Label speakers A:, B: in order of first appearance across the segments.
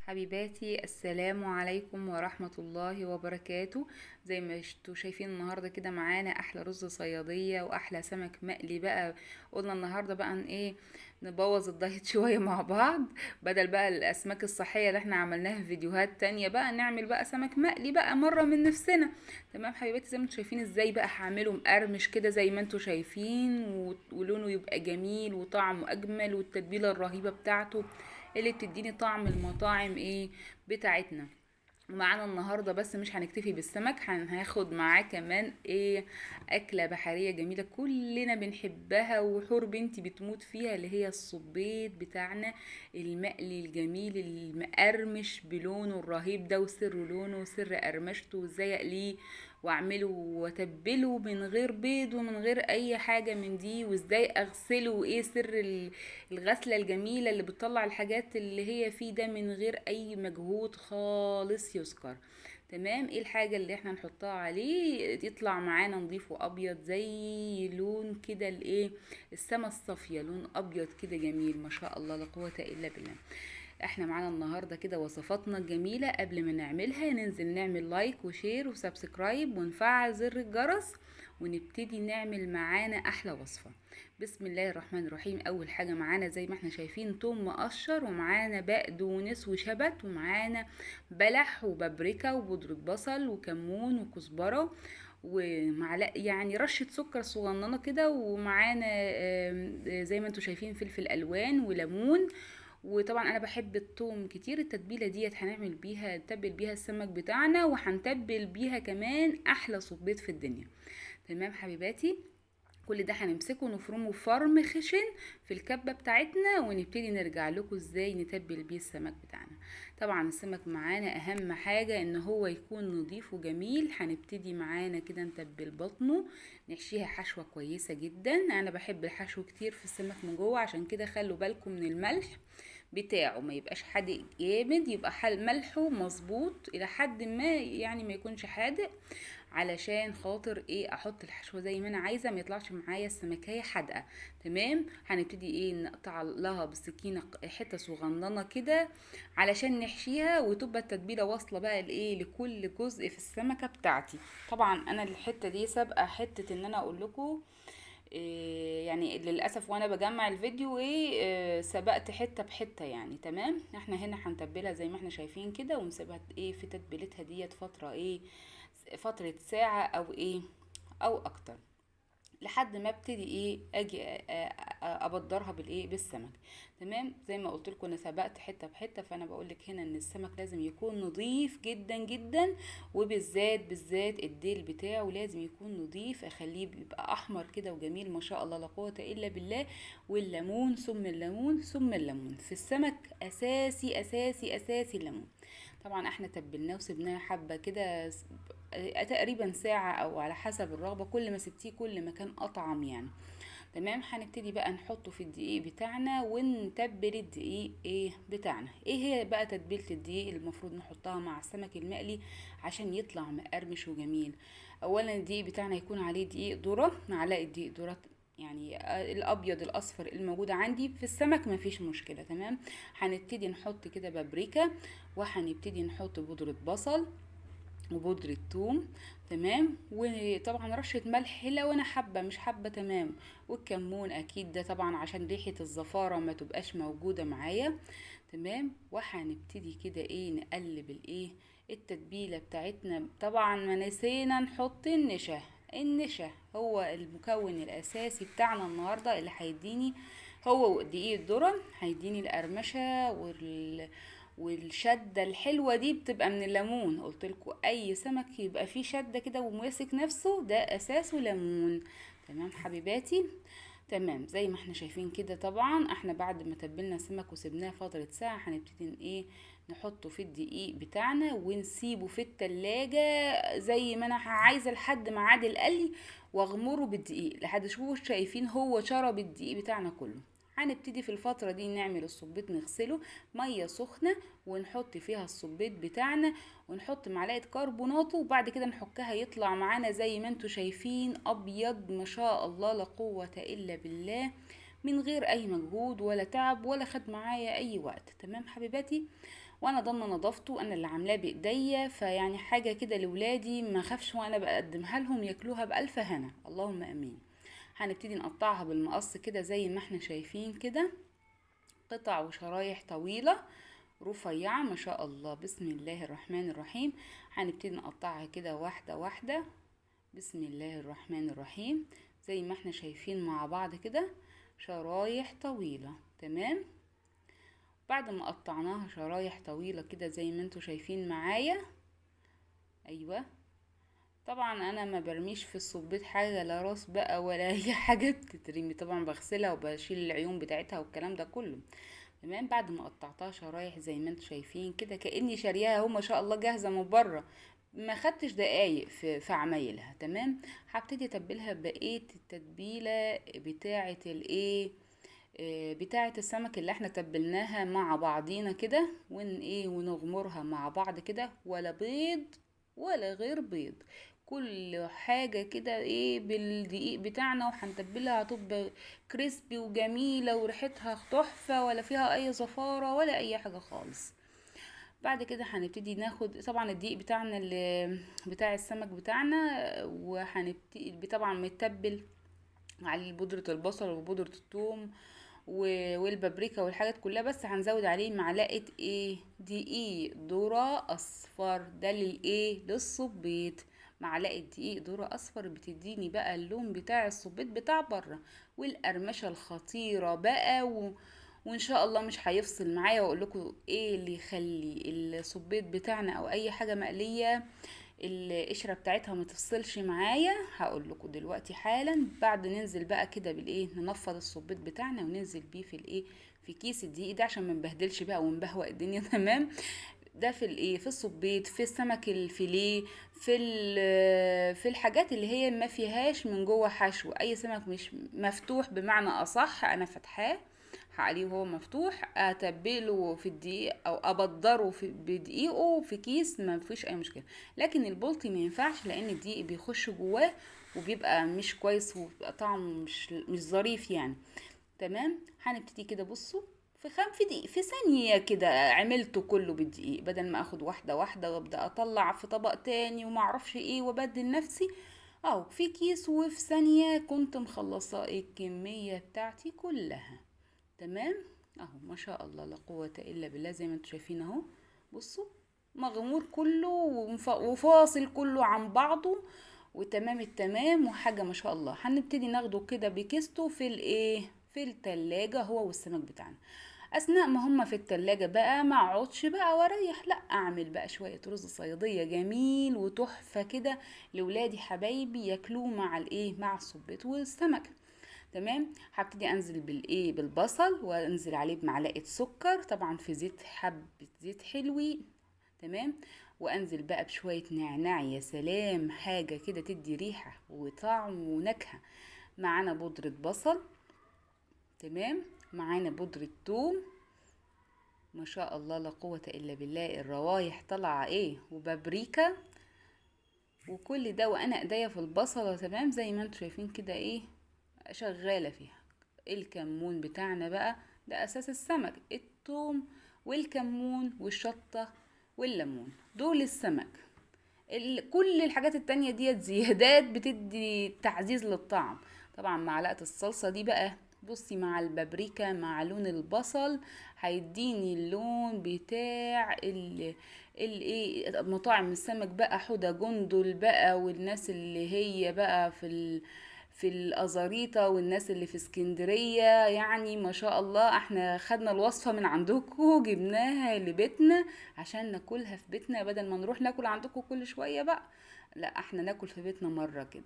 A: حبيباتي، السلام عليكم ورحمة الله وبركاته. زي ما انتوا شايفين النهاردة كده معانا احلى رز صيادية واحلى سمك مقلي بقى. قلنا النهاردة بقى ايه، نبوظ الدايت شوية مع بعض. بدل بقى الاسماك الصحية اللي احنا عملناها في فيديوهات تانية، بقى نعمل بقى سمك مقلي بقى مرة من نفسنا. تمام حبيباتي، زي ما انتوا شايفين ازاي بقى هعمله مقرمش كده زي ما انتوا شايفين، ولونه يبقى جميل وطعمه اجمل، والتتبيلة الرهيبة بتاعته اللي بتديني طعم المطاعم ايه بتاعتنا. ومعانا النهارده بس مش هنكتفي بالسمك، هناخد معاه كمان ايه، اكله بحريه جميله كلنا بنحبها وحور بنتي بتموت فيها، اللي هي الصبيط بتاعنا المقلي الجميل المقرمش بلونه الرهيب ده، وسر لونه وسر قرمشته، وازاي اقليه واعمله واتبله من غير بيض ومن غير اي حاجه من دي، وازاي اغسله، وايه سر الغسله الجميله اللي بتطلع الحاجات اللي هي فيه ده من غير اي مجهود خالص يذكر. تمام، ايه الحاجه اللي احنا نحطها عليه يطلع معانا نضيف وابيض زي لون كده الايه، السما الصافيه، لون ابيض كده جميل ما شاء الله لا قوه الا بالله. احنا معانا النهاردة كده وصفاتنا الجميلة. قبل ما نعملها ننزل نعمل لايك وشير وسبسكرايب ونفعل زر الجرس، ونبتدي نعمل معانا احلى وصفة. بسم الله الرحمن الرحيم. اول حاجة معانا زي ما احنا شايفين توم مقشر، ومعانا بقدونس وشبت، ومعانا بلح وبابريكا وبودرة بصل وكمون وكزبرة، ومعلقه يعني رشه سكر صغننه كده، ومعانا زي ما انتوا شايفين فلفل الوان وليمون. وطبعا انا بحب الثوم كتير. التتبيله ديت هنعمل بيها، نتبل بيها السمك بتاعنا، وهنتبل بيها كمان احلى صبيط في الدنيا. تمام حبيباتي، كل ده هنمسكه نفرمه فرم خشن في الكبة بتاعتنا، ونبتدي نرجع لكم ازاي نتبل بيه السمك بتاعنا. طبعا السمك معانا اهم حاجة ان هو يكون نظيف وجميل. هنبتدي معانا كده نتبل بطنه، نحشيها حشوة كويسة جدا. انا بحب الحشو كتير في السمك من جوه، عشان كده خلوا بالكم من الملح بتاعه، ما يبقاش حادق جامد، يبقى ملحه مظبوط الى حد ما، يعني ما يكونش حادق، علشان خاطر ايه احط الحشوه زي ما انا عايزه، ما يطلعش معايا السمكيه حادقه. تمام، هنبتدي ايه نقطع لها بالسكينه حته صغننه كده علشان نحشيها، وتبقى التتبيله واصله بقى لايه لكل جزء في السمكه بتاعتي. طبعا انا الحته دي سابقه حته ان انا اقول لكم إيه، يعني للاسف وانا بجمع الفيديو سبقت حته بحته يعني. تمام، احنا هنا هنتبلها زي ما احنا شايفين كده، ونسيبها ايه في تتبيلتها ديت فتره ايه، فتره ساعه او ايه او اكتر، لحد ما ابتدي ايه اجي ابدرها بالايه بالسمك. تمام، زي ما قلت لكم انا سبقت حته بحته، فانا بقول لك هنا ان السمك لازم يكون نظيف جدا جدا، وبالذات الديل بتاعه لازم يكون نظيف، اخليه بيبقى احمر كده وجميل ما شاء الله لا قوه الا بالله. والليمون ثم الليمون ثم الليمون في السمك اساسي اساسي اساسي الليمون. طبعا احنا تبلناه وسبناه حبه كده تقريبا ساعة او على حسب الرغبة، كل ما سبتيه كل ما كان اطعم يعني. تمام، هنبتدي بقى نحطه في الدقيق بتاعنا ونتبل الدقيق ايه بتاعنا. ايه هي بقى تتبيلة الدقيق اللي المفروض نحطها مع السمك المقلي عشان يطلع مقرمش وجميل؟ اولا الدقيق بتاعنا يكون عليه دقيق ذرة، معلقة دقيق ذرة، يعني الابيض الاصفر الموجود عندي في السمك مفيش مشكلة. تمام، هنبتدي نحط كده بابريكا، وهنبتدي نحط بودرة بصل وبودرة ثوم. تمام، وطبعا رشة ملح لو انا حابة، مش حابة تمام، والكمون اكيد ده طبعا عشان ريحة الزفارة ما تبقاش موجودة معايا. تمام، وهنبتدي كده ايه نقلب الايه التتبيلة بتاعتنا. طبعا ما نسينا نحط النشا. النشا هو المكون الاساسي بتاعنا النهاردة، اللي هيديني هو دقيق الذرة، هيديني القرمشة والشده الحلوه دي بتبقى من الليمون. قلت لكم اي سمك يبقى فيه شده كده وماسك نفسه ده اساسه ليمون. تمام حبيباتي، تمام زي ما احنا شايفين كده. طبعا احنا بعد ما تبلنا السمك وسبناه فترة ساعة هنبتدي ايه، نحطه في الدقيق بتاعنا ونسيبه في التلاجة زي ما انا عايزة لحد ما عاد القلي، واغمره بالدقيق لحد شوفوا شايفين هو شرب الدقيق بتاعنا كله. هنبتدي في الفترة دي نعمل الصبيط، نغسله مية سخنة ونحط فيها الصبيط بتاعنا، ونحط معلقة كربوناته، وبعد كده نحكها يطلع معانا زي ما انتوا شايفين ابيض ما شاء الله لا قوة الا بالله، من غير اي مجهود ولا تعب ولا خد معايا اي وقت. تمام حبيباتي، وانا ضامنه نظافته، انا اللي عاملاه بايديا، فيعني حاجه كده لولادي ما خافش وانا بقدمها لهم ياكلوها بالف هنا، اللهم امين. هنبتدي نقطعها بالمقص كده زي ما احنا شايفين كده، قطع وشرايح طويله رفيعة ما شاء الله. بسم الله الرحمن الرحيم. هنبتدي نقطعها كده واحدة واحدة، بسم الله الرحمن الرحيم، زي ما احنا شايفين مع بعض كده، شرايح طويلة. تمام، بعد ما قطعناها شرايح طويلة كده زي ما انتوا شايفين معايا، ايوه، طبعا انا ما برميش في الصبيط حاجة، لا راس بقى ولا اي حاجة بتترمي، طبعا بغسلها وبشيل العيون بتاعتها والكلام ده كله. تمام، بعد ما قطعتها شرايح زي ما انتوا شايفين كده كأني شارياها اهو ما شاء الله جاهزة من بره، ما خدتش دقايق في عمايلها. تمام، هبتدي اتبلها بقية التتبيلة بتاعة الايه، بتاعة السمك اللي احنا تبلناها مع بعضينا كده، ونغمرها مع بعض كده، ولا بيض ولا غير بيض، كل حاجة كده ايه بالدقيق بتاعنا، وهنتبلها هتبقى كريسبي وجميلة وريحتها تحفة، ولا فيها اي زفارة ولا اي حاجة خالص. بعد كده هنبتدي ناخد طبعا الدقيق بتاعنا اللي بتاع السمك بتاعنا، وهنبتدي طبعا متبل عليه بودرة البصل وبودرة الثوم والبابريكا والحاجات كلها، بس هنزود عليه معلقة ايه، دقيق ذرة اصفر، ده للايه، للصبيط. معلقة دقيق ذرة اصفر بتديني بقى اللون بتاع الصبيط بتاع بره، والقرمشة الخطيرة بقى وان شاء الله مش هيفصل معايا. واقول لكم ايه اللي يخلي الصبيط بتاعنا او اي حاجة مقلية القشرة بتاعتها ما تفصلش معايا، هقول لكم دلوقتي حالا. بعد ننزل بقى كده بالايه، ننفض الصبيط بتاعنا وننزل بيه في الايه، في كيس الدقيق ده عشان ما نبهدلش بقى ونبهوأ الدنيا تمام. ده في الايه، في الصبيط، في السمك الفيليه، في الحاجات اللي هي ما فيهاش من جوه حشو، اي سمك مش مفتوح بمعنى اصح انا فاتحاه عليه وهو مفتوح، اتبله في الدقيق او ابدره بدقيقه في كيس، ما فيش اي مشكله. لكن البلطي ما ينفعش لان الدقيق بيخش جواه وبيبقى مش كويس وبيبقى طعمه مش ظريف يعني. تمام، هنبتدي كده بصوا، في دقيقة، في ثانية كده عملته كله بالدقيق، بدل ما اخد واحدة واحدة وابدأ اطلع في طبق تاني ومعرفش ايه وابدل نفسي، او في كيس وفي ثانية كنت مخلصة الكمية بتاعتي كلها. تمام، اهو ما شاء الله لا قوة الا بالله زي ما انتوا شايفين اهو. بصوا، مغمور كله وفاصل كله عن بعضه، وتمام التمام وحاجة ما شاء الله. هنبتدي ناخده كده بكيسته في الايه، في التلاجة هو والسمك بتاعنا. اثناء ما هما في التلاجة بقى ما اقعدش بقى واريح، لا، اعمل بقى شوية رز صيادية جميل وتحفة كده لولادي حبايبي ياكلوه مع الايه، مع الصبيط والسمك. تمام، هبتدي انزل بالايه، بالبصل، وانزل عليه بمعلقه سكر طبعا في زيت، حبه زيت حلوين. تمام، وانزل بقى بشويه نعناع، يا سلام، حاجه كده تدي ريحه وطعم ونكهه. معانا بودره بصل، تمام، معانا بودره ثوم، ما شاء الله لا قوه الا بالله، الروايح طالعه ايه، وبابريكا، وكل ده وانا ايديا في البصله. تمام، زي ما انتم شايفين كده ايه، شغالة فيها. الكمون بتاعنا بقى ده أساس السمك، الثوم والكمون والشطة والليمون، دول السمك. كل الحاجات التانية ديت زيادات بتدي تعزيز للطعم. طبعا معلقة الصلصة دي بقى، بصي، مع البابريكا مع لون البصل هيديني اللون بتاع ايه، مطاعم السمك بقى، حدى جندل بقى، والناس اللي هي بقى في الأزاريطة، والناس اللي في اسكندرية، يعني ما شاء الله احنا خدنا الوصفة من عندكم جبناها لبيتنا عشان ناكلها في بيتنا بدل ما نروح ناكل عندكم كل شوية بقى. لا احنا ناكل في بيتنا مرة كده.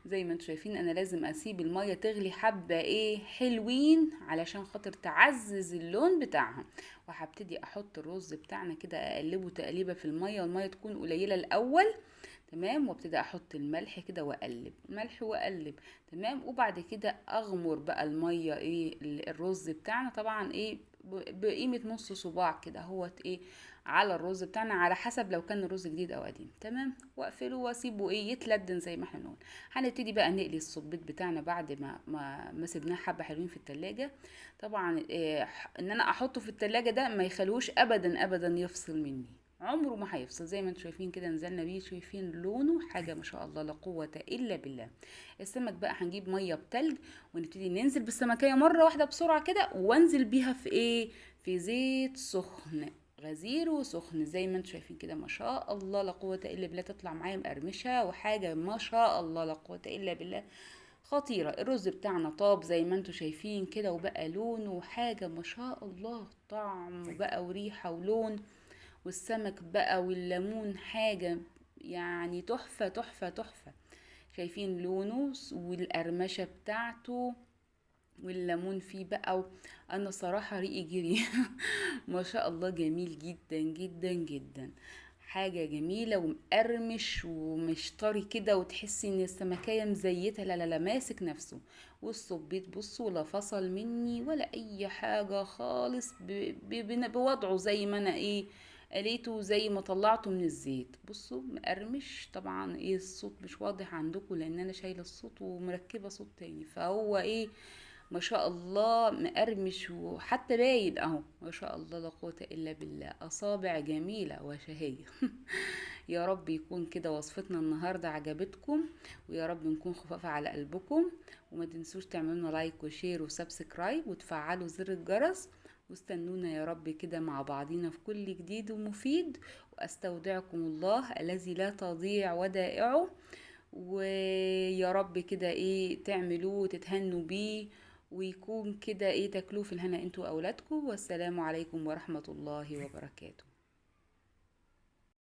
A: زي ما انتم شايفين انا لازم اسيب المية تغلي حبة ايه حلوين علشان خاطر تعزز اللون بتاعها. وهبتدي احط الرز بتاعنا كده اقلبه تقليبة في المية، والمية تكون قليلة الاول. تمام. وابتدي احط الملح كده واقلب ملح واقلب. تمام. وبعد كده اغمر بقى الميه ايه الرز بتاعنا طبعا ايه بقيمه نص صباع كده هوت ايه على الرز بتاعنا، على حسب لو كان الرز جديد او قديم. تمام. واقفله واسيبه ايه يتلدن زي ما احنا بنقول. هنبتدي بقى نقلي الصبيط بتاعنا بعد ما سيبناه حبه حلوين في التلاجة. طبعا إيه ان انا احطه في التلاجة ده ما يخلوش ابدا ابدا يفصل مني، عمره ما هيفصل. زي ما انتم شايفين كده نزلنا بيه، شايفين لونه حاجه ما شاء الله لا قوه الا بالله. السمك بقى هنجيب ميه بتلج ونبتدي ننزل بالسمكيه مره واحده بسرعه كده، وانزل بيها في ايه في زيت سخن غزير وسخن. زي ما انتم شايفين كده ما شاء الله لا قوه الا بالله، تطلع معايا مقرمشه وحاجه ما شاء الله لا قوه الا بالله خطيرة. الرز بتاعنا طاب زي ما انتم شايفين كده، وبقى لونه حاجة ما شاء الله، طعم بقى وريحة ولون. والسمك بقى والليمون حاجة يعني تحفة تحفة تحفة. شايفين لونه والقرمشة بتاعته والليمون فيه بقى انا صراحة ريقي جري. ما شاء الله جميل جدا جدا جدا. حاجة جميلة ومقرمش ومش طري كده، وتحسي ان السمكية مزيتة، لا لا لا ماسك نفسه. والصبيط بصوا لا فصل مني ولا اي حاجة خالص، بوضعه زي ما انا ايه قليته زي ما طلعته من الزيت. بصوا مقرمش طبعا ايه، الصوت مش واضح عندكم لان انا شايلة الصوت ومركبة صوت تاني، فهو ايه ما شاء الله مقرمش وحتى باين اهو ما شاء الله لا قوة الا بالله. اصابع جميلة وشهية. يا رب يكون كده وصفتنا النهاردة عجبتكم، ويا رب نكون خفاف على قلبكم. وما تنسوش تعملونا لايك وشير وسبسكرايب وتفعلوا زر الجرس، واستنونا يا رب كده مع بعضينا في كل جديد ومفيد. واستودعكم الله الذي لا تضيع ودائعه. ويا رب كده ايه تعملوه وتتهنوا بيه، ويكون كده ايه تاكلوه في الهنا انتوا واولادكم. والسلام عليكم ورحمة الله وبركاته.